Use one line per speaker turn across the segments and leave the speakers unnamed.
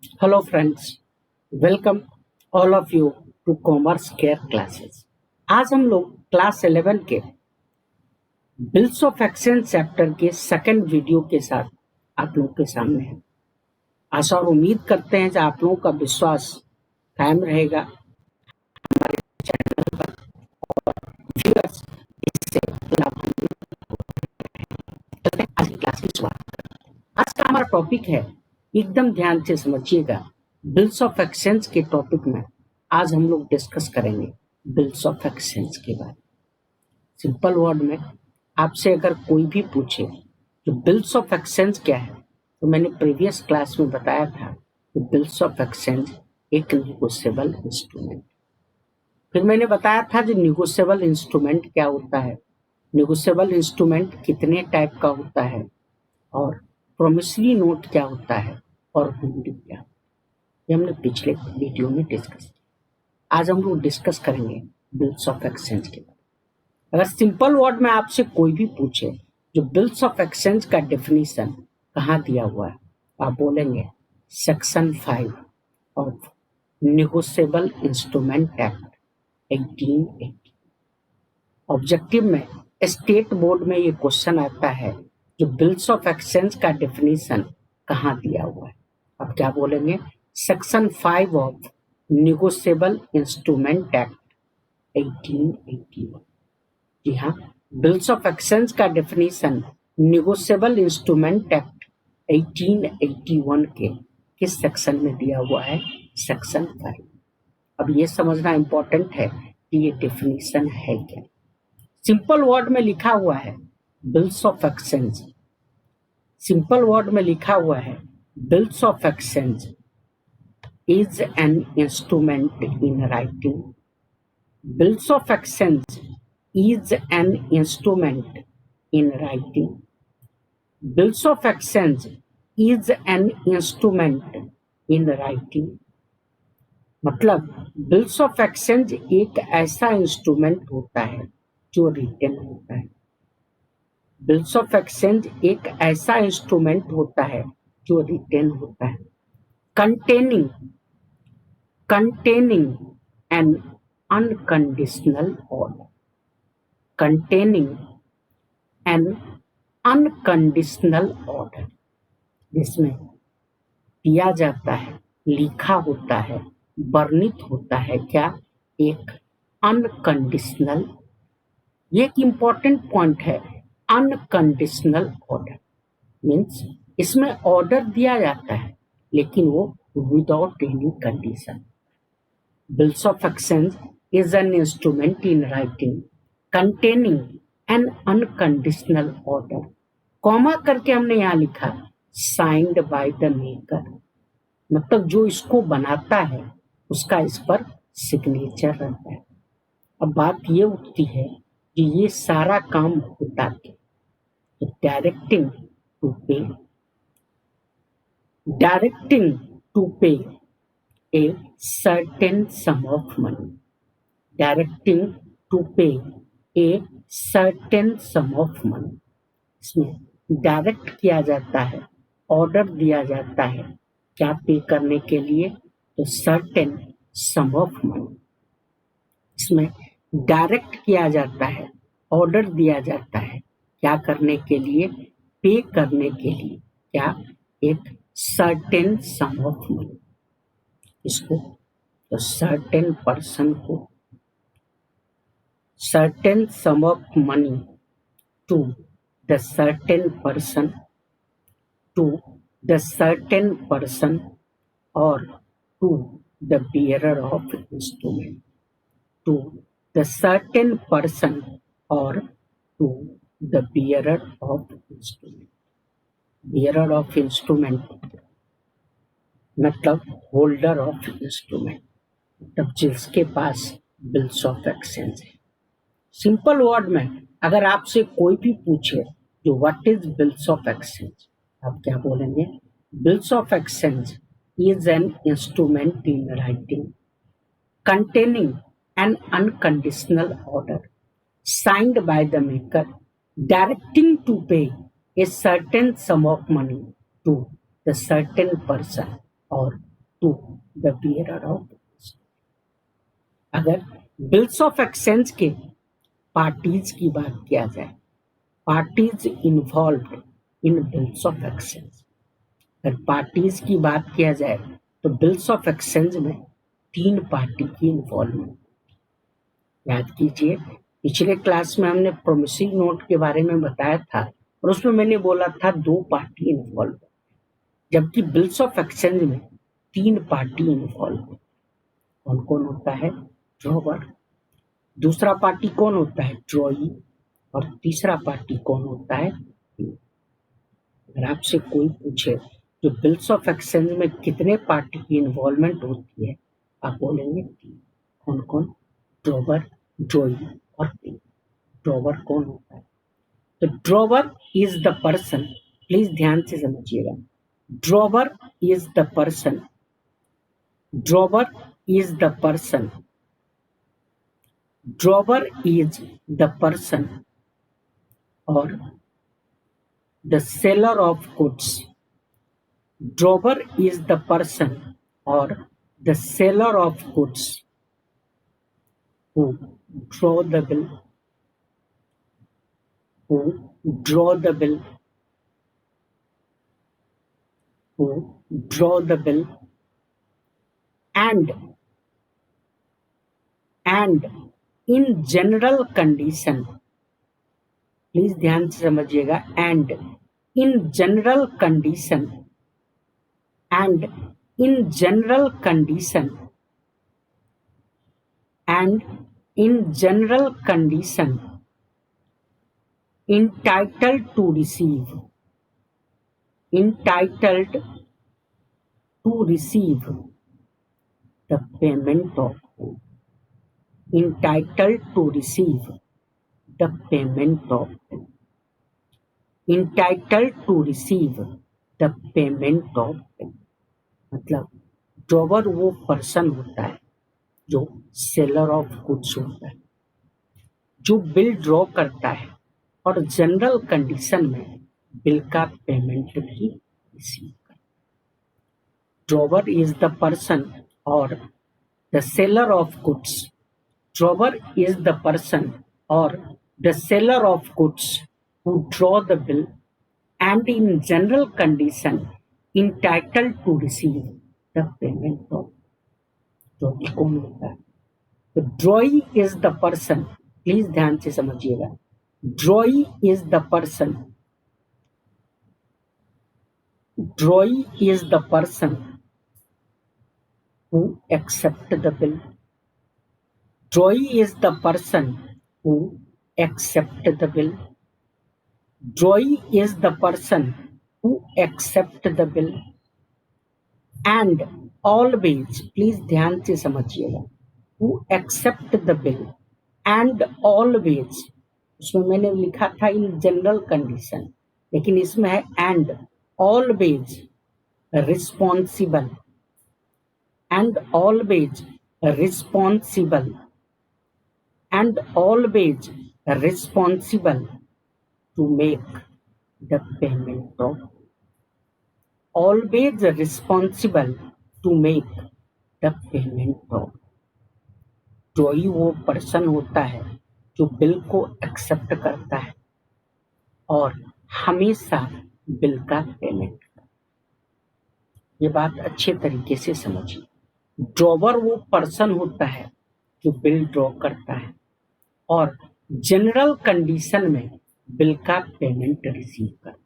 Hello friends, welcome all of you to commerce care classes. आज हम लोग class 11 के बिल्स ऑफ एक्सचेंज चैप्टर के सेकंड वीडियो के साथ आप लोगों के सामने हैं। आशा और उम्मीद करते हैं कि आप लोगों का विश्वास कायम रहेगा हमारे चैनल पर और व्यूअर्स इससे लाभान्वित होते हैं। आज की क्लास की शुरुआत करते हैं। आज का हमारा टॉपिक है, एकदम ध्यान से समझिएगा, बिल्स ऑफ एक्सचेंज के टॉपिक में आज हम लोग डिस्कस करेंगे बिल्स ऑफ एक्सचेंज के बारे में। सिंपल वर्ड में आपसे अगर कोई भी पूछे कि बिल्स ऑफ एक्सचेंज क्या है, तो मैंने प्रीवियस क्लास में बताया था कि बिल्स ऑफ एक्सचेंज एक निगोशिएबल इंस्ट्रूमेंट। फिर मैंने बताया था कि निगोशिएबल इंस्ट्रूमेंट क्या होता है, निगोशिएबल इंस्ट्रूमेंट कितने टाइप का होता है, और प्रोमिसरी नोट क्या होता है, और हुंडी क्या, ये हमने पिछले वीडियो में डिस्कस किया। आज हम लोग डिस्कस करेंगे बिल्स ऑफ एक्सचेंज के बारे में। अगर सिंपल वर्ड में आपसे कोई भी पूछे जो बिल्स ऑफ एक्सचेंज का डेफिनेशन कहाँ दिया हुआ है, आप बोलेंगे section 5 of negotiable instrument act 1880। Objective में स्टेट बोर्ड में ये क्वेश्चन आता है जो बिल्स ऑफ एक्सचेंज का डेफिनेशन कहाँ दिया हुआ है, आप क्या बोलेंगे? Section 5 of negotiable instrument act 1881। जी हाँ, बिल्स ऑफ एक्सचेंज का डेफिनेशन निगोशिएबल इंस्ट्रूमेंट एक्ट 1881 के किस सेक्शन में दिया हुआ है? सेक्शन 5। अब ये समझना इंपॉर्टेंट है कि ये डेफिनेशन है क्या। सिंपल वर्ड में लिखा हुआ है bills of exchange, simple word में लिखा हुआ है bills of exchange is an instrument in writing. Bills of exchange is an instrument in writing. Bills of exchange is an instrument in writing. मतलब bills of exchange एक ऐसा instrument होता है जो रिटन होता है। बिल्स ऑफ एक्सचेंज एक ऐसा इंस्ट्रूमेंट होता है जो रिटन होता है। containing an unconditional order, containing an unconditional order, जिसमें दिया जाता है, लिखा होता है, वर्णित होता है क्या? एक अनकंडीशनल। ये एक इंपॉर्टेंट पॉइंट है, अनकंडीशनल ऑर्डर मीन्स इसमें ऑर्डर दिया जाता है लेकिन वो without any condition. Bills of exchange is an instrument in writing containing an unconditional order. Comma करके हमने यहाँ लिखा signed by the maker, मतलब जो इसको बनाता है उसका इस पर सिग्नेचर रहता है। अब बात ये उठती है कि ये सारा काम होता है डायरेक्टिंग टू पे a certain sum of money, directing to pay a certain sum of money। इसमें डायरेक्ट किया जाता है, ऑर्डर दिया जाता है क्या पे करने के लिए? तो सर्टेन सम ऑफ मनी। इसमें डायरेक्ट किया जाता है, ऑर्डर दिया जाता है क्या करने के लिए? पे करने के लिए क्या? एक सर्टेन सम ऑफ मनी। इसको तो सर्टेन पर्सन को certain sum of money to the certain person और to the bearer of instrument, to the certain person और to the bearer of instrument. Bearer of instrument मतलब holder of instrument, मतलब जिसके पास bills of exchange है। Simple word में अगर आपसे कोई भी पूछे जो what is bills of exchange, आप क्या बोलेंगे? Bills of exchange is an instrument in writing containing an unconditional order signed by the maker directing to pay a certain sum of money to the certain person or to the bearer of the bill. अगर bills of exchange के parties की बात किया जाए, parties involve in bills of exchange, अगर parties की बात किया जाए तो बिल्स ऑफ एक्सचेंज में 3 पार्टी की इन्वॉल्वमेंट। याद कीजिए, पिछले क्लास में हमने प्रोमिसरी नोट के बारे में बताया था और उसमें मैंने बोला था 2 पार्टी इन्वॉल्व, जबकि बिल्स ऑफ एक्सचेंज में 3 पार्टी इन्वॉल्व। कौन कौन होता है? ड्रॉवर, दूसरा पार्टी कौन होता है? ड्रॉई, और तीसरा पार्टी कौन होता है? अगर आपसे कोई पूछे जो बिल्स ऑफ एक्सचेंज में कितने पार्टी की इन्वॉल्वमेंट होती है, आप बोलेंगे 3। कौन कौन? ड्रॉवर, ड्रॉई और पे। ड्रॉवर कौन होता है? तो drawer is the person, please ध्यान से समझिएगा, drawer is the person, drawer is the person, drawer is the person और the seller of goods. Drawer is the person or the seller of goods who draw the bill, who draw the bill, who draw the bill, and in general condition, please ध्यान से समझिएगा, and in general condition, and in general condition, and in general condition entitled to receive, entitled to receive the payment of, entitled to receive the payment of, entitled to receive the payment of। मतलब drawer वो person होता है जो seller of goods होता है, जो bill draw करता है और जनरल कंडीशन में बिल का पेमेंट भी रिसीव करता है। ड्रॉवर इज द पर्सन और the seller of goods, drawer is the person और the seller of goods who draw the bill and in general condition entitled to receive the payment of। ड्रॉई कौन होता है? तो ड्रॉई is the person, please ध्यान से समझिएगा, ड्रॉई is the person, ड्रॉई is the person who accept the bill, ड्रॉई is the person who accept the bill, ड्रॉई is the person who accept the bill and always, please ध्यान से समझिएगा, who accept the bill and always, उसमें मैंने लिखा था in general condition, लेकिन इसमें है and always responsible, and always responsible, and always responsible to make the payment of, always responsible to make the payment of। ड्रॉई वो पर्सन होता है जो बिल को एक्सेप्ट करता है और हमेशा बिल का पेमेंट करता है। ये बात अच्छे तरीके से समझिए, ड्रॉवर वो पर्सन होता है जो बिल ड्रॉ करता है और जनरल कंडीशन में बिल का पेमेंट रिसीव करता है,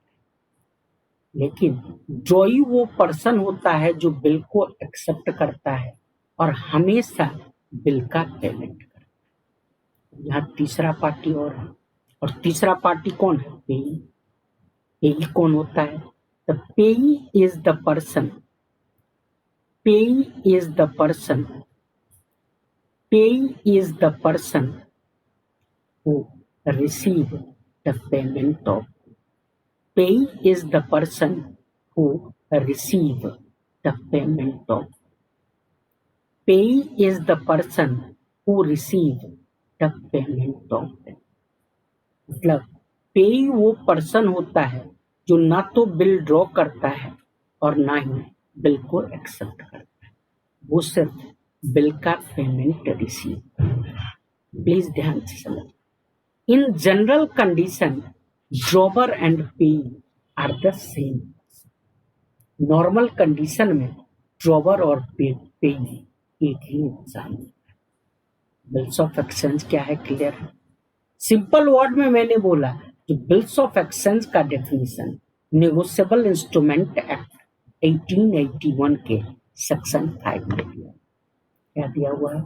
लेकिन ड्रॉई वो पर्सन होता है जो बिल को एक्सेप्ट करता है और हमेशा बिल का पेमेंट करता है। यहाँ तीसरा पार्टी और तीसरा पार्टी कौन है? पेई। पेई कौन होता है? द पेई इज द पर्सन, पेई इज द पर्सन, पेई is the person who receive the payment of, payee is the person who receive the payment of, payee is the person who receive the payment of। मतलब पेई वो person होता है जो ना तो बिल ड्रॉ करता है और ना ही बिल को एक्सेप्ट करता है। वो सिर्फ बिल का पेमेंट रिसीव करेगा। प्लीज ध्यान से समझ। In general condition drawer and payee are the same. Normal condition में ड्रॉवर और पे एक ही इंसान है। बिल्स ऑफ एक्सचेंज क्या है, क्लियर है? सिंपल वर्ड में मैंने बोला कि बिल्स ऑफ एक्सचेंज का डेफिनेशन नेगोशिएबल इंस्ट्रूमेंट एक्ट 1881 के सेक्शन 5 में दिया। क्या दिया हुआ है?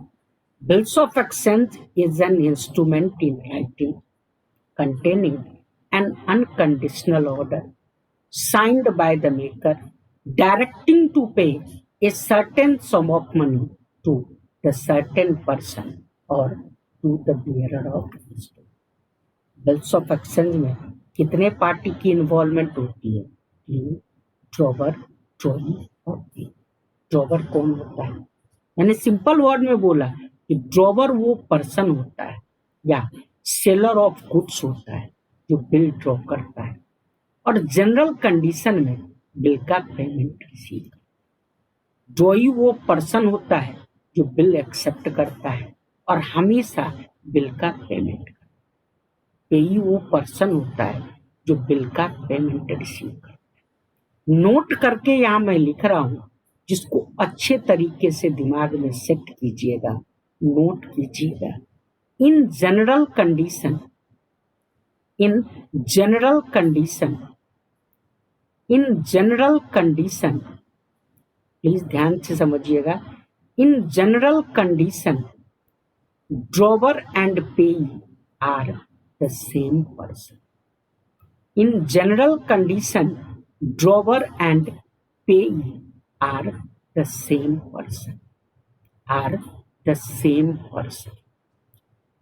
Bills of exchange is an instrument in writing containing an unconditional order signed by the maker directing to pay a certain sum of money to the certain person or to the bearer of instrument. Bills of exchange में कितने party की involvement होती है? Drawer, ड्रॉई और पे। Drawer कौन होता है? मैंने सिंपल वर्ड में बोला कि ड्रॉवर वो पर्सन होता है या सेलर ऑफ गुड्स होता है जो बिल ड्रॉ करता है और जनरल कंडीशन में बिल का पेमेंट रिसीव करता है। ड्रॉई वो पर्सन होता है जो बिल एक्सेप्ट करता है और हमेशा बिल का पेमेंट करता है। पेई वो पर्सन होता है जो बिल का पेमेंट रिसीव करता है। नोट करके यहाँ मैं लिख रहा हूं, जिसको अच्छे तरीके से दिमाग में सेट कीजिएगा, नोट कीजिएगा। इन जनरल कंडीशन प्लीज ध्यान से समझिएगा। In general condition drawer and payee are the same person. In general condition drawer and payee are the same person.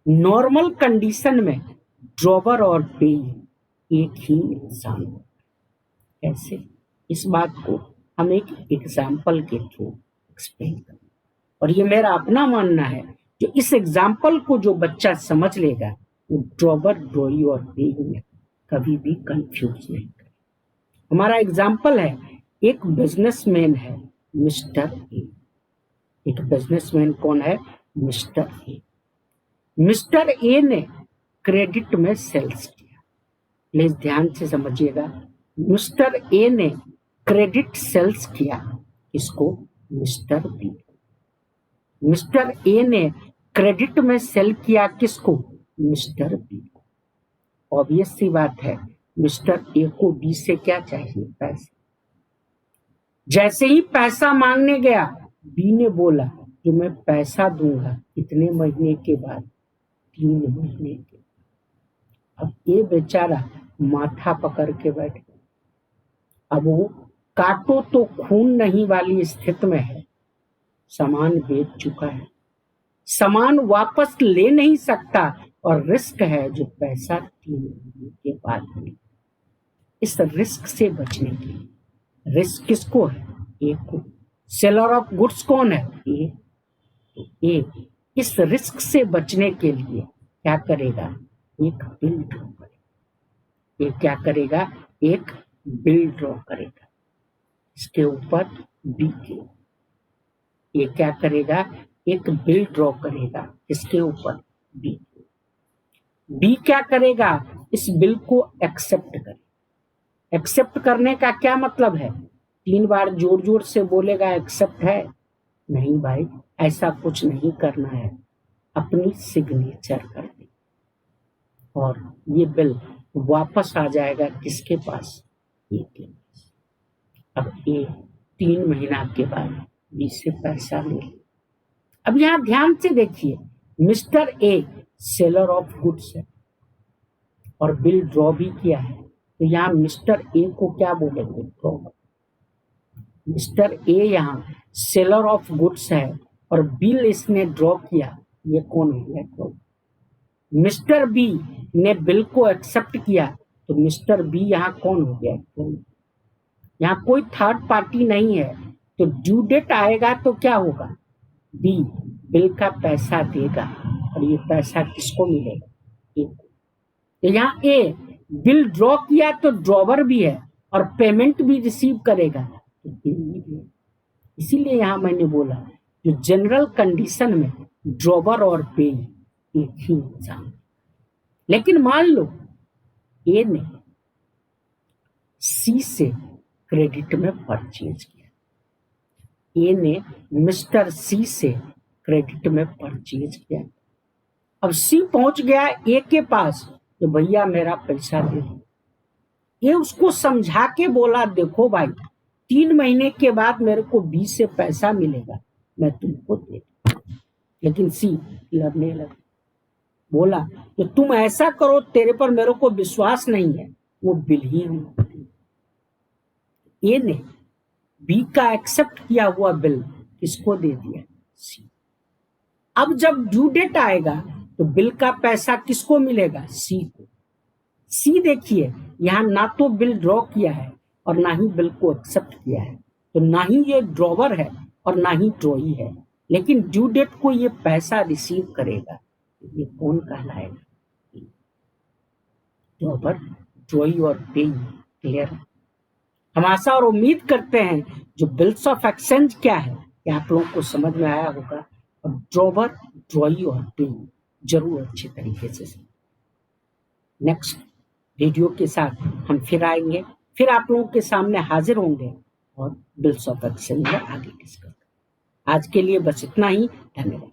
Normal condition में ड्रॉवर और पेई एक ही इंसान होता है। कैसे? इस बात को हम एक एग्जाम्पल के थ्रू एक्सप्लेन करेंगे और ये मेरा अपना मानना है, जो इस एग्जाम्पल को जो बच्चा समझ लेगा वो ड्रॉवर, ड्रॉई और पेई में कभी भी कंफ्यूज नहीं करे। हमारा एग्जाम्पल है, एक बिजनेसमैन है मिस्टर ए। एक बिजनेसमैन कौन है? Mister A. मिस्टर ए ने क्रेडिट में सेल्स किया। प्लीज ध्यान से समझिएगा। मिस्टर ए ने क्रेडिट सेल्स किया। इसको मिस्टर बी। मिस्टर ए ने क्रेडिट में सेल किया किसको? मिस्टर बी को। ऑब्वियस सी बात है, मिस्टर ए को बी से क्या चाहिए? पैसा। जैसे ही पैसा मांगने गया, बी ने बोला कि मैं पैसा दूंगा कितने महीने के बाद? 3 महीने के। अब ये बेचारा माथा पकड़ के बैठ गया। अब वो काटो तो खून नहीं वाली स्थिति में है। सामान बेच चुका है, सामान वापस ले नहीं सकता और रिस्क है जो पैसा 3 महीने के बाद मिले। इस रिस्क से बचने के लिए, रिस्क किसको है? ए को। सेलर ऑफ गुड्स कौन है? ए। तो ए इस रिस्क से बचने के लिए क्या करेगा? एक बिल ड्रॉ करेगा। ये क्या करेगा? एक बिल ड्रॉ करेगा। इसके ऊपर बी के। ये क्या करेगा? एक बिल ड्रॉ करेगा। इसके ऊपर बी के। बी क्या करेगा? इस बिल को एक्सेप्ट करेगा। एक्सेप्ट करने का क्या मतलब है? 3 बार जोर जोर से बोलेगा एक्सेप्ट है? नहीं भाई, ऐसा कुछ नहीं करना है। अपनी सिग्नेचर कर दे और ये बिल वापस आ जाएगा किसके पास? ए के पास। अब ए 3 महीना के बाद बी से पैसा ले। अब यहां ध्यान से देखिए, mister A seller of goods है और बिल ड्रॉ भी किया है, तो यहाँ मिस्टर ए को क्या बोलेंगे? ड्रॉवर। मिस्टर ए यहाँ सेलर ऑफ गुड्स है और बिल इसने ड्रॉ किया, ये कौन हो गया? ड्रॉवर। मिस्टर बी ने बिल को एक्सेप्ट किया, तो मिस्टर बी यहाँ कौन हो गया? ड्रॉवर। यहाँ कोई थर्ड पार्टी नहीं है, तो ड्यू डेट आएगा तो क्या होगा? बी बिल का पैसा देगा और ये पैसा किसको मिलेगा? ए को। तो यहाँ ए बिल ड्रॉ किया तो ड्रॉवर भी है और पेमेंट भी रिसीव करेगा, तो बिल भी है। इसीलिए यहाँ मैंने बोला जो जनरल कंडीशन में ड्रॉवर और पे एक ही इंसान। लेकिन मान लो ए ने सी से क्रेडिट में परचेज किया, ए ने मिस्टर सी से क्रेडिट में परचेज किया। अब सी पहुंच गया ए के पास कि भैया मेरा पैसा दे दो। ये उसको समझा के बोला, देखो भाई 3 महीने के बाद मेरे को बी से पैसा मिलेगा, मैं तुमको दे दूं। लेकिन सी लड़ने लगा, बोला कि तुम ऐसा करो, तेरे पर मेरे को विश्वास नहीं है, वो बिल ही हम। ए ने बी का एक्सेप्ट किया हुआ बिल किसको दे दिया? सी। अब जब ड्यू डेट आएगा तो बिल का पैसा किसको मिलेगा? सी को। सी देखिए यहां ना तो बिल ड्रॉ किया है और ना ही बिल को एक्सेप्ट किया है, तो ना ही ये ड्रॉवर है और ना ही ड्रॉई है। लेकिन ड्यू डेट को ये पैसा रिसीव करेगा, ये कौन कहलाएगा? ड्रॉवर, ड्रॉई और पेई। क्लियर? हम आशा और उम्मीद करते हैं जो बिल्स ऑफ एक्सचेंज क्या है ये आप लोगों को समझ में आया होगा, और ड्रॉवर, ड्रॉई और पेई जरूर अच्छे तरीके से। नेक्स्ट वीडियो के साथ हम फिर आएंगे, फिर आप लोगों के सामने हाजिर होंगे और बिल्स ऑफ एक्सचेंज में आगे डिस्कस। आज के लिए बस इतना ही। धन्यवाद।